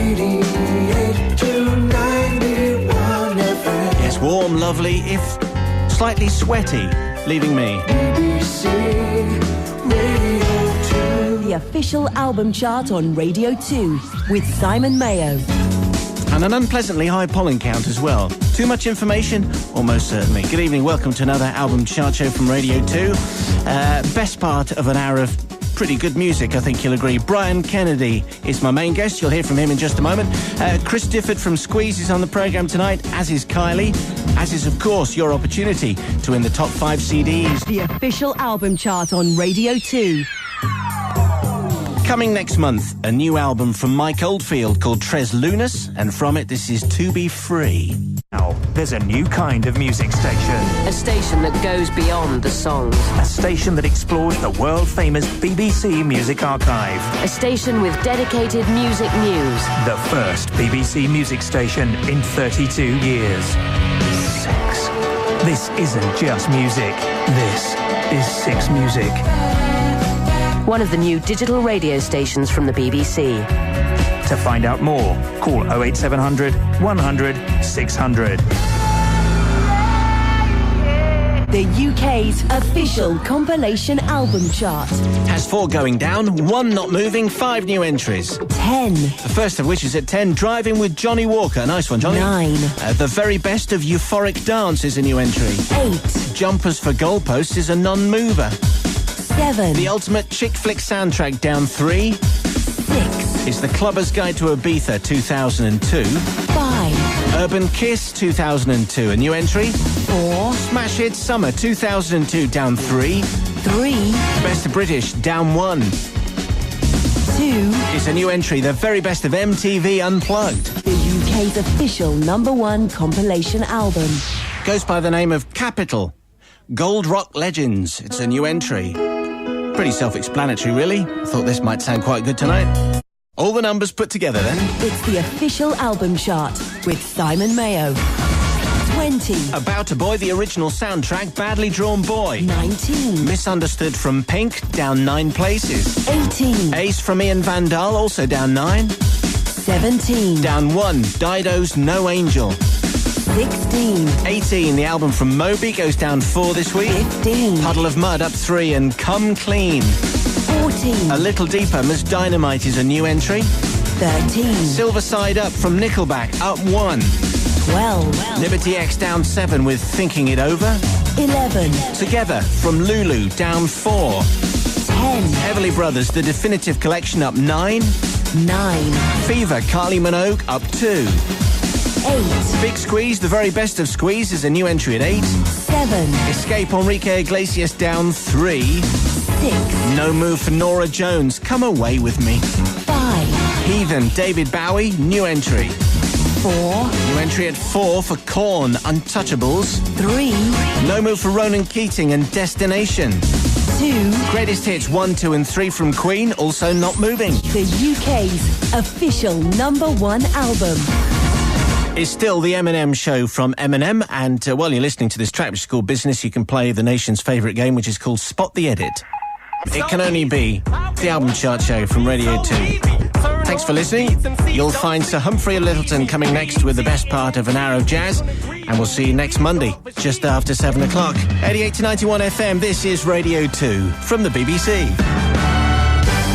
88 to 91 FM. Yes, warm, lovely, if slightly sweaty, leaving me. BBC Radio 2. The official album chart on Radio 2 with Simon Mayo. And an unpleasantly high pollen count as well. Too much information? Almost certainly. Good evening, welcome to another album chart show from Radio 2. Best part of an hour of pretty good music, I think you'll agree. Brian Kennedy is my main guest. You'll hear from him in just a moment. Chris Difford from Squeeze is on the programme tonight, as is Kylie. As is, of course, your opportunity to win the top 5 CDs. The official album chart on Radio 2. Coming next month, a new album from Mike Oldfield called Tres Lunas, and from it, this is To Be Free. Now, there's a new kind of music station. A station that goes beyond the songs. A station that explores the world-famous BBC Music Archive. A station with dedicated music news. The first BBC music station in 32 years. 6. This isn't just music. This is 6 Music. One of the new digital radio stations from the BBC. To find out more, call 08700 100 600. The UK's official compilation album chart. Has 4 going down, 1 not moving, 5 new entries. 10. The first of which is at 10, Driving with Johnny Walker. Nice one, Johnny. 9. The very best of Euphoric Dance is a new entry. 8. Jumpers for Goalposts is a non-mover. 7. The ultimate chick flick soundtrack down 3. 6. Is The Clubber's Guide to Ibiza 2002. 5. Urban Kiss 2002, a new entry. 4. Smash Hit Summer 2002, down 3. 3. Best of British, down 1. 2. Is a new entry, the very best of MTV Unplugged. The UK's official #1 compilation album. Goes by the name of Capital. Gold Rock Legends. It's a new entry. Pretty self-explanatory, really. I thought this might sound quite good tonight. All the numbers put together, then. It's the official album chart with Simon Mayo. 20. About a Boy, the original soundtrack, Badly Drawn Boy. 19. Misunderstood from Pink, down 9 places. 18. Ace from Ian Van Dahl, also down 9. 17. Down 1, Dido's No Angel. 16. 18, the album from Moby goes down 4 this week. 15. Puddle of Mud up 3 and Come Clean. 14. A Little Deeper, Miss Dynamite is a new entry. 13. Silver Side Up from Nickelback up 1. 12. Liberty X down 7 with Thinking It Over. 11. Together from Lulu down 4. 10. Everly Brothers, The Definitive Collection up 9. 9. Fever, Kylie Minogue up 2. 8. Big Squeeze, The Very Best of Squeeze is a new entry at 8. 7. Escape, Enrique Iglesias down 3. 6. No Move for Nora Jones, Come Away With Me. 5. Heathen, David Bowie, new entry. 4. New entry at 4 for Korn, Untouchables. 3. No Move for Ronan Keating and Destination. 2. Greatest hits 1, 2 and 3 from Queen, also not moving. The UK's official #1 album. It's still the M&M show from M&M, and while you're listening to this track, which is called Business, you can play the nation's favourite game, which is called Spot the Edit. It can only be the album chart show from Radio 2. Thanks for listening. You'll find Sir Humphrey Lyttelton coming next with the best part of an hour of jazz, and we'll see you next Monday, just after 7 o'clock. 88 to 91 FM, this is Radio 2 from the BBC.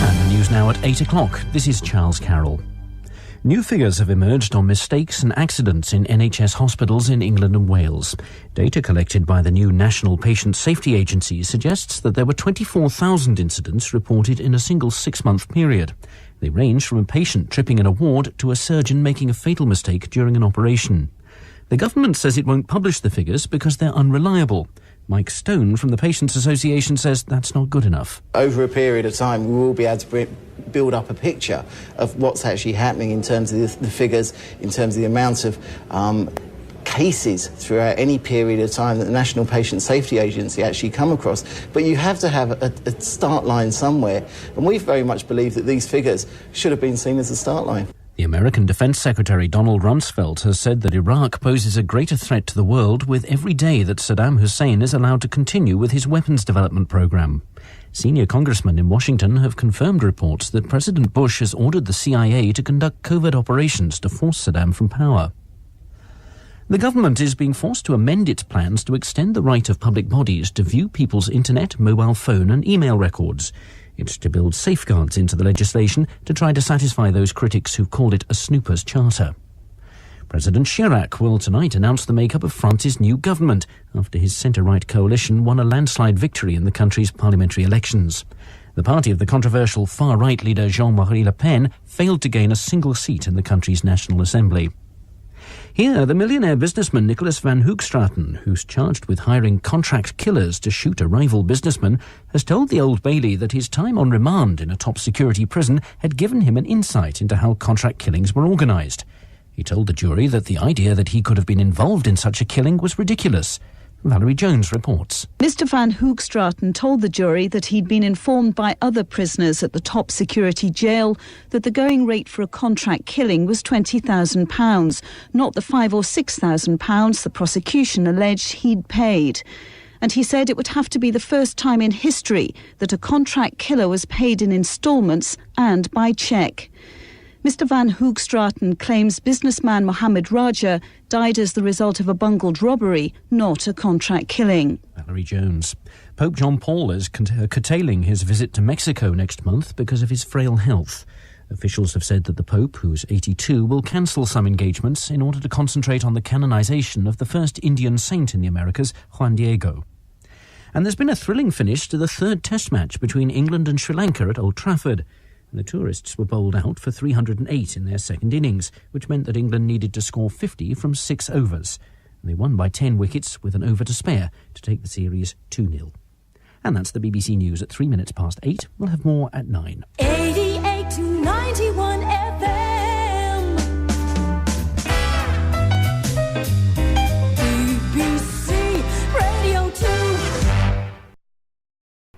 And the news now at 8 o'clock. This is Charles Carroll. New figures have emerged on mistakes and accidents in NHS hospitals in England and Wales. Data collected by the new National Patient Safety Agency suggests that there were 24,000 incidents reported in a single 6-month period. They range from a patient tripping in a ward to a surgeon making a fatal mistake during an operation. The government says it won't publish the figures because they're unreliable. Mike Stone from the Patients Association says that's not good enough. Over a period of time, we will be able to build up a picture of what's actually happening in terms of the figures, in terms of the amount of cases throughout any period of time that the National Patient Safety Agency actually come across. But you have to have a start line somewhere, and we very much believe that these figures should have been seen as a start line. The American Defense Secretary Donald Rumsfeld has said that Iraq poses a greater threat to the world with every day that Saddam Hussein is allowed to continue with his weapons development program. Senior congressmen in Washington have confirmed reports that President Bush has ordered the CIA to conduct covert operations to force Saddam from power. The government is being forced to amend its plans to extend the right of public bodies to view people's internet, mobile phone and email records. It's to build safeguards into the legislation to try to satisfy those critics who've called it a snooper's charter. President Chirac will tonight announce the makeup of France's new government after his centre-right coalition won a landslide victory in the country's parliamentary elections. The party of the controversial far-right leader Jean-Marie Le Pen failed to gain a single seat in the country's National Assembly. Here, the millionaire businessman Nicholas van Hoogstraten, who's charged with hiring contract killers to shoot a rival businessman, has told the Old Bailey that his time on remand in a top-security prison had given him an insight into how contract killings were organised. He told the jury that the idea that he could have been involved in such a killing was ridiculous. Valerie Jones reports. Mr van Hoogstraten told the jury that he'd been informed by other prisoners at the top security jail that the going rate for a contract killing was £20,000, not the £5,000 or £6,000 the prosecution alleged he'd paid. And he said it would have to be the first time in history that a contract killer was paid in instalments and by cheque. Mr van Hoogstraten claims businessman Mohammed Raja died as the result of a bungled robbery, not a contract killing. Valerie Jones. Pope John Paul is curtailing his visit to Mexico next month because of his frail health. Officials have said that the Pope, who's 82, will cancel some engagements in order to concentrate on the canonization of the first Indian saint in the Americas, Juan Diego. And there's been a thrilling finish to the third test match between England and Sri Lanka at Old Trafford. And the tourists were bowled out for 308 in their second innings, which meant that England needed to score 50 from 6 overs. And they won by 10 wickets with an over to spare to take the series 2-0. And that's the BBC News at 3 minutes past 8. We'll have more at 9.